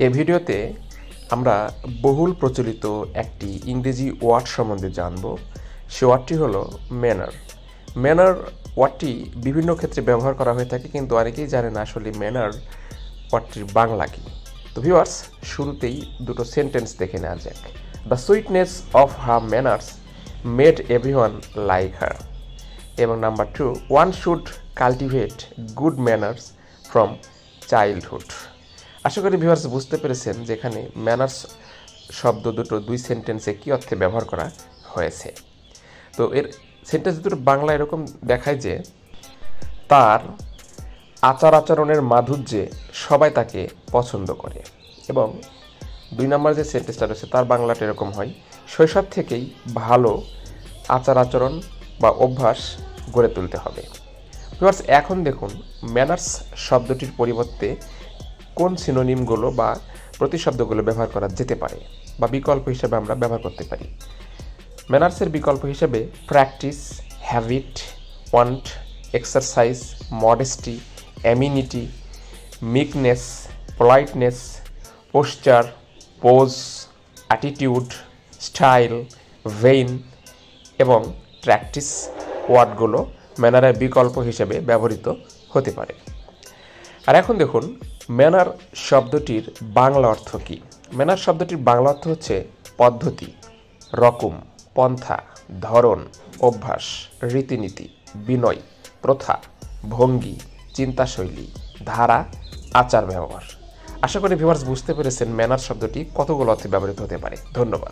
এই ভিডিওতে আমরা বহুল প্রচলিত একটি ইংরেজি ওয়ার্ড সম্বন্ধে জানব। সে ওয়ার্ডটি হলো ম্যানার। ম্যানার ওয়ার্ডটি বিভিন্ন ক্ষেত্রে ব্যবহার করা হয়ে থাকে, কিন্তু অনেকেই জানে না আসলে ম্যানার ওয়ার্ডটির বাংলা কি। তো ভিউয়ার্স, শুরুতেই দুটো সেন্টেন্স দেখে নেওয়া যাক। The sweetness of her manners made everyone like her. এবং number 2, one should cultivate good manners from childhood. আশা করি ভিউয়ার্স বুঝতে পেরেছেন যে এখানে ম্যানার্স শব্দ দুটো দুই সেন্টেন্সে কী অর্থে ব্যবহার করা হয়েছে। তো এর সেন্টেন্স দুটো বাংলা এরকম দেখায় যে তার আচার আচরণের মাধুর্যে সবাই তাকে পছন্দ করে। এবং 2 নম্বর যে সেন্টেন্সটা রয়েছে তার বাংলাটা এরকম হয়, শৈশব থেকেই ভালো আচার আচরণ বা অভ্যাস গড়ে তুলতে হবে। ভিউয়ার্স, এখন দেখুন ম্যানার্স শব্দটির পরিবর্তে কোন সিনোনিমগুলো বা প্রতিশব্দগুলো ব্যবহার করা যেতে পারে বা বিকল্প হিসেবে আমরা ব্যবহার করতে পারি। ম্যানার্সের বিকল্প হিসেবে practice, habit, want, exercise, modesty, amenity, meekness, politeness, posture, pose, attitude, style, vein এবং প্র্যাকটিস ওয়ার্ডগুলো ম্যানারের বিকল্প হিসেবে ব্যবহৃত হতে পারে। আর এখন দেখুন ম্যানার শব্দটির বাংলা অর্থ কী। ম্যানার শব্দটির বাংলা অর্থ হচ্ছে পদ্ধতি, রকম, পন্থা, ধরন, অভ্যাস, রীতিনীতি, বিনয়, প্রথা, ভঙ্গি, চিন্তাশৈলী, ধারা, আচার ব্যবহার। আশা করি ভিউয়ার্স বুঝতে পেরেছেন ম্যানার শব্দটি কতগুলো অর্থে ব্যবহৃত হতে পারে। ধন্যবাদ।